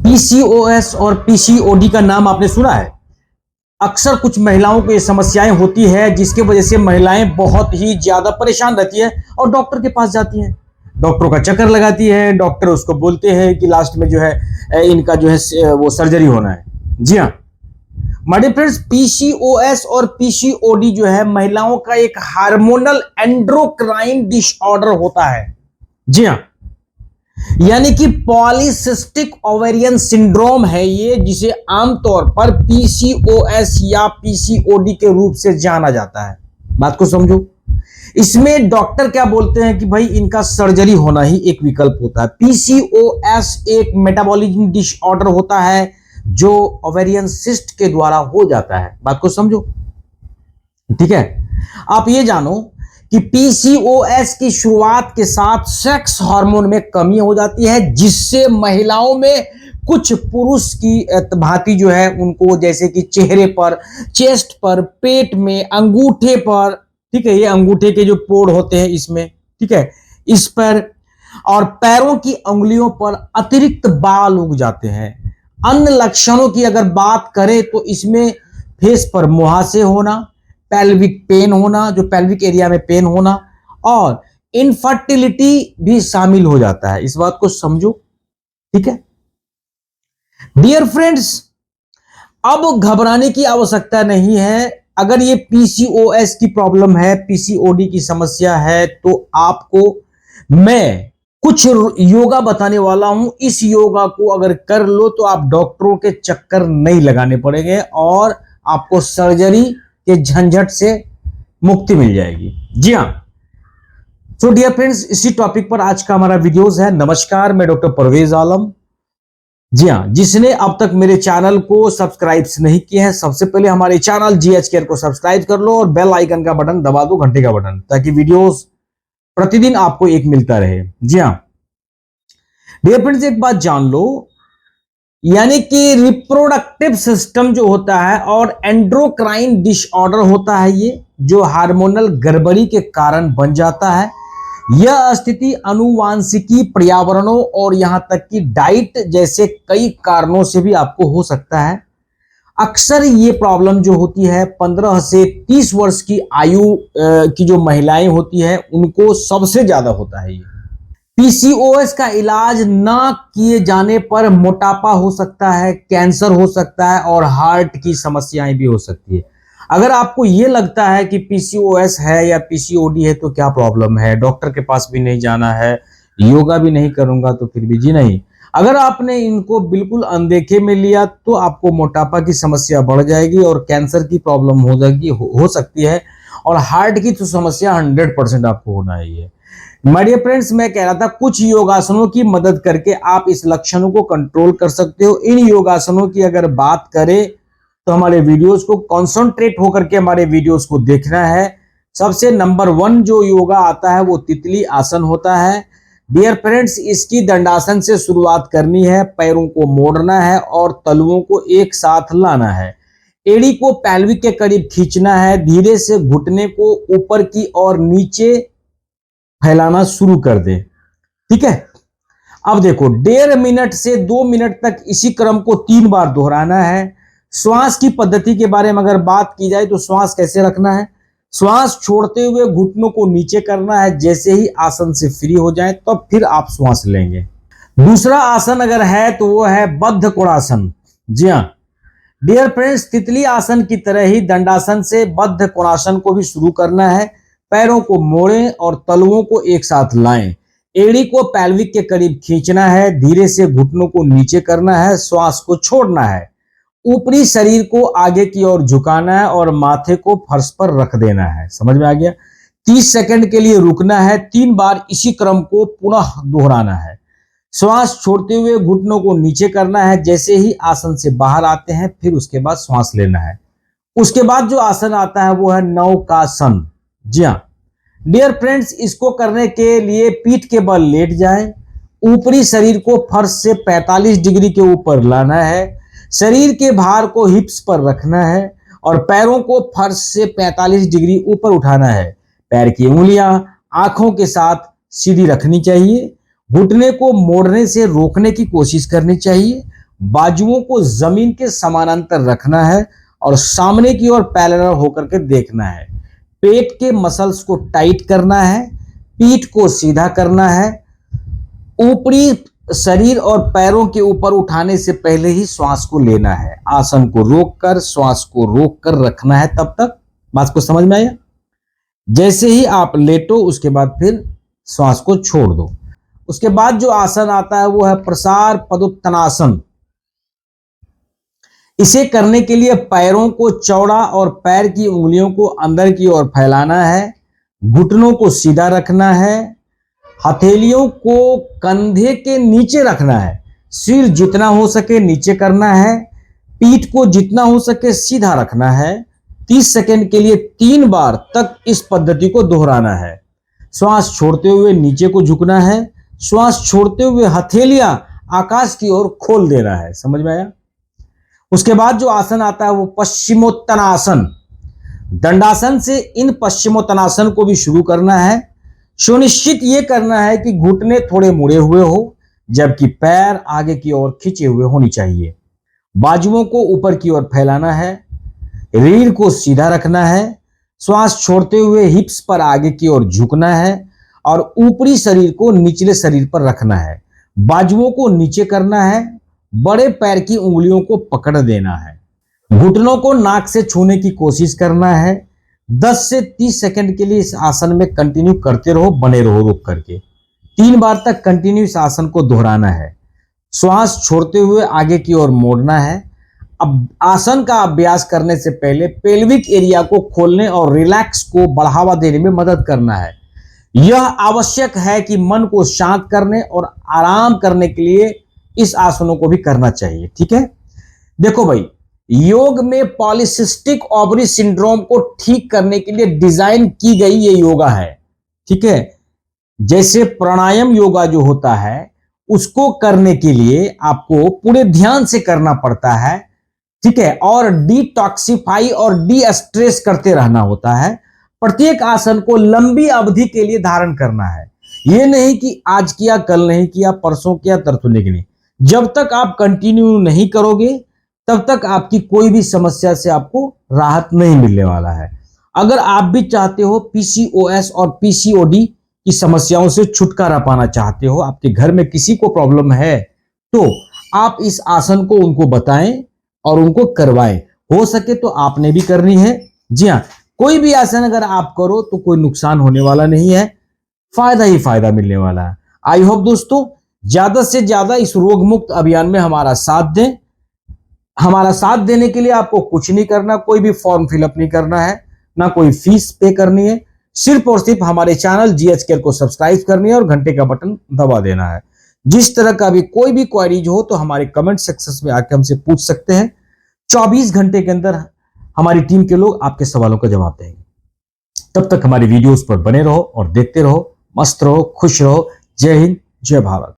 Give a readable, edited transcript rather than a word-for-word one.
PCOS और PCOD का नाम आपने सुना है। अक्सर कुछ महिलाओं को ये समस्याएं होती है जिसकी वजह से महिलाएं बहुत ही ज्यादा परेशान रहती है और डॉक्टर के पास जाती हैं। डॉक्टरों का चक्कर लगाती है, डॉक्टर उसको बोलते हैं कि लास्ट में जो है इनका जो है वो सर्जरी होना है। जी हाँ माय डियर फ्रेंड्स, पीसीओएस और पीसीओडी जो है महिलाओं का एक हार्मोनल एंड्रोक्राइन डिसऑर्डर होता है। जी हाँ, यानी कि पॉलीसिस्टिक ओवेरियन सिंड्रोम है ये, जिसे आमतौर पर पीसीओएस या पीसीओडी के रूप से जाना जाता है। बात को समझो। इसमें डॉक्टर क्या बोलते हैं कि भाई इनका सर्जरी होना ही एक विकल्प होता है। पीसीओएस एक मेटाबॉलिज्म डिसऑर्डर होता है जो ओवेरियन सिस्ट के द्वारा हो जाता है। बात को समझो, ठीक है। आप ये जानो कि पीसीओएस की शुरुआत के साथ सेक्स हार्मोन में कमी हो जाती है, जिससे महिलाओं में कुछ पुरुष की भांति जो है उनको जैसे कि चेहरे पर, चेस्ट पर, पेट में, अंगूठे पर, ठीक है, ये अंगूठे के जो पोड़ होते हैं इसमें, ठीक है, इस पर और पैरों की उंगलियों पर अतिरिक्त बाल उग जाते हैं। अन्य लक्षणों की अगर बात करें तो इसमें फेस पर मुहासे होना, पेल्विक पेन होना, जो पेल्विक एरिया में पेन होना, और इनफर्टिलिटी भी शामिल हो जाता है। इस बात को समझो, ठीक है। डियर फ्रेंड्स, अब घबराने की आवश्यकता नहीं है। अगर ये पीसीओएस की प्रॉब्लम है, पीसीओडी की समस्या है, तो आपको मैं कुछ योगा बताने वाला हूं। इस योगा को अगर कर लो तो आप डॉक्टरों के चक्कर नहीं लगाने पड़ेंगे और आपको सर्जरी के झंझट से मुक्ति मिल जाएगी। जी हाँ, सो डियर फ्रेंड्स, इसी टॉपिक पर आज का हमारा वीडियोस है। नमस्कार, मैं डॉक्टर परवेज आलम। जी हाँ, जिसने अब तक मेरे चैनल को सब्सक्राइब नहीं किया है, सबसे पहले हमारे चैनल जीएच केयर को सब्सक्राइब कर लो और बेल आइकन का बटन दबा दो, घंटे का बटन, ताकि वीडियोस प्रतिदिन आपको एक मिलता रहे। जी हाँ डियर फ्रेंड्स, एक बात जान लो, यानी कि रिप्रोडक्टिव सिस्टम जो होता है और एंड्रोक्राइन डिसऑर्डर होता है, ये जो हार्मोनल गड़बड़ी के कारण बन जाता है। यह स्थिति अनुवांशिकी, पर्यावरणों और यहां तक कि डाइट जैसे कई कारणों से भी आपको हो सकता है। अक्सर ये प्रॉब्लम जो होती है 15 से 30 वर्ष की आयु की जो महिलाएं होती है उनको सबसे ज्यादा होता है। ये पीसीओएस का इलाज ना किए जाने पर मोटापा हो सकता है, कैंसर हो सकता है और हार्ट की समस्याएं भी हो सकती है। अगर आपको ये लगता है कि पीसीओएस है या पीसीओडी है तो क्या प्रॉब्लम है, डॉक्टर के पास भी नहीं जाना है, योगा भी नहीं करूंगा तो फिर भी, जी नहीं। अगर आपने इनको बिल्कुल अनदेखे में लिया तो आपको मोटापा की समस्या बढ़ जाएगी और कैंसर की प्रॉब्लम हो जाएगी, हो सकती है, और हार्ट की तो समस्या 100% आपको होना ही है। माय डियर फ्रेंड्स, मैं कह रहा था कुछ योगासनों की मदद करके आप इस लक्षणों को कंट्रोल कर सकते हो। इन योगासनों की अगर बात करें तो हमारे वीडियोस को कंसंट्रेट होकर के हमारे वीडियोस को देखना है। सबसे नंबर 1 जो योगा आता है वो तितली आसन होता है। डियर फ्रेंड्स, इसकी दंडासन से शुरुआत करनी है। पैरों को मोड़ना है और तलुओं को एक साथ लाना है। एड़ी को पैल्विक के करीब खींचना है। धीरे से घुटने को ऊपर की और नीचे फैलाना शुरू कर दे, ठीक है। अब देखो, 1.5 मिनट से 2 मिनट तक इसी क्रम को 3 बार दोहराना है। श्वास की पद्धति के बारे में अगर बात की जाए तो श्वास कैसे रखना है, श्वास छोड़ते हुए घुटनों को नीचे करना है। जैसे ही आसन से फ्री हो जाए तब तो फिर आप श्वास लेंगे। दूसरा आसन अगर है तो वो है बद्ध कोणासन। जी हाँ डियर फ्रेंड्स, तितली आसन की तरह ही दंडासन से बद्ध कोणासन को भी शुरू करना है। पैरों को मोड़ें और तलुओं को एक साथ लाएं। एड़ी को पैल्विक के करीब खींचना है। धीरे से घुटनों को नीचे करना है। श्वास को छोड़ना है। ऊपरी शरीर को आगे की ओर झुकाना है और माथे को फर्श पर रख देना है। समझ में आ गया? 30 सेकंड के लिए रुकना है। 3 बार इसी क्रम को पुनः दोहराना है। श्वास छोड़ते हुए घुटनों को नीचे करना है। जैसे ही आसन से बाहर आते हैं फिर उसके बाद श्वास लेना है। उसके बाद जो आसन आता है वो है नौकासन। जी हाँ डियर फ्रेंड्स, इसको करने के लिए पीठ के बल लेट जाएं। ऊपरी शरीर को फर्श से 45 डिग्री के ऊपर लाना है। शरीर के भार को हिप्स पर रखना है और पैरों को फर्श से 45 डिग्री ऊपर उठाना है। पैर की उंगलियां आंखों के साथ सीधी रखनी चाहिए। घुटने को मोड़ने से रोकने की कोशिश करनी चाहिए बाजुओं को जमीन के समानांतर रखना है और सामने की ओर पैरेलल होकर के देखना है। पेट के मसल्स को टाइट करना है, पीठ को सीधा करना है, ऊपरी शरीर और पैरों के ऊपर उठाने से पहले ही श्वास को लेना है। आसन को रोककर, श्वास को रोककर रखना है। तब तक बात को समझ में आया? जैसे ही आप लेटो उसके बाद फिर श्वास को छोड़ दो। उसके बाद जो आसन आता है वो है प्रसार पदोत्तनासन। इसे करने के लिए पैरों को चौड़ा और पैर की उंगलियों को अंदर की ओर फैलाना है, घुटनों को सीधा रखना है, हथेलियों को कंधे के नीचे रखना है, सिर जितना हो सके नीचे करना है, पीठ को जितना हो सके सीधा रखना है। 30 सेकंड के लिए 3 बार तक इस पद्धति को दोहराना है। श्वास छोड़ते हुए नीचे को झुकना है, श्वास छोड़ते हुए हथेलियां आकाश की ओर खोल देना है। समझ में आया? उसके बाद जो आसन आता है वो पश्चिमोत्तानासन। दंडासन से इन पश्चिमोत्तानासन को भी शुरू करना है। सुनिश्चित यह करना है कि घुटने थोड़े मुड़े हुए हो, जबकि पैर आगे की ओर खींचे हुए होनी चाहिए। बाजुओं को ऊपर की ओर फैलाना है, रीढ़ को सीधा रखना है, श्वास छोड़ते हुए हिप्स पर आगे की ओर झुकना है और ऊपरी शरीर को निचले शरीर पर रखना है। बाजुओं को नीचे करना है, बड़े पैर की उंगलियों को पकड़ देना है, घुटनों को नाक से छूने की कोशिश करना है। 10 से 30 सेकंड के लिए इस आसन में कंटिन्यू करते रहो, बने रहो रुक करके। 3 बार तक कंटिन्यू इस आसन को दोहराना है। श्वास छोड़ते हुए आगे की ओर मोड़ना है। अब आसन का अभ्यास करने से पहले पेल्विक एरिया को खोलने और रिलैक्स को बढ़ावा देने में मदद करना है। यह आवश्यक है कि मन को शांत करने और आराम करने के लिए इस आसनों को भी करना चाहिए। ठीक है, देखो भाई, योग में पॉलीसिस्टिक ओवरी सिंड्रोम को ठीक करने के लिए डिजाइन की गई ये योगा है। ठीक है, जैसे प्राणायाम योगा जो होता है उसको करने के लिए आपको पूरे ध्यान से करना पड़ता है। ठीक है, और डिटॉक्सिफाई और डी स्ट्रेस करते रहना होता है। प्रत्येक आसन को लंबी अवधि के लिए धारण करना है। यह नहीं कि आज किया कल नहीं किया, परसों किया तरसों की नहीं। जब तक आप कंटिन्यू नहीं करोगे तब तक आपकी कोई भी समस्या से आपको राहत नहीं मिलने वाला है। अगर आप भी चाहते हो पीसीओएस और पीसीओडी की समस्याओं से छुटकारा पाना चाहते हो, आपके घर में किसी को प्रॉब्लम है, तो आप इस आसन को उनको बताएं और उनको करवाएं। हो सके तो आपने भी करनी है। जी हाँ, कोई भी आसन अगर आप करो तो कोई नुकसान होने वाला नहीं है, फायदा ही फायदा मिलने वाला है। आई होप दोस्तों ज्यादा से ज्यादा इस रोग मुक्त अभियान में हमारा साथ दें। हमारा साथ देने के लिए आपको कुछ नहीं करना, कोई भी फॉर्म फिलअप नहीं करना है, ना कोई फीस पे करनी है। सिर्फ और सिर्फ हमारे चैनल जीएच केयर को सब्सक्राइब करनी है और घंटे का बटन दबा देना है। जिस तरह का भी कोई भी क्वेरीज हो तो हमारे कमेंट सेक्शन में आके हमसे पूछ सकते हैं। 24 घंटे के अंदर हमारी टीम के लोग आपके सवालों का जवाब देंगे। तब तक हमारी वीडियोस पर बने रहो और देखते रहो, मस्त रहो, खुश रहो। जय हिंद, जय भारत।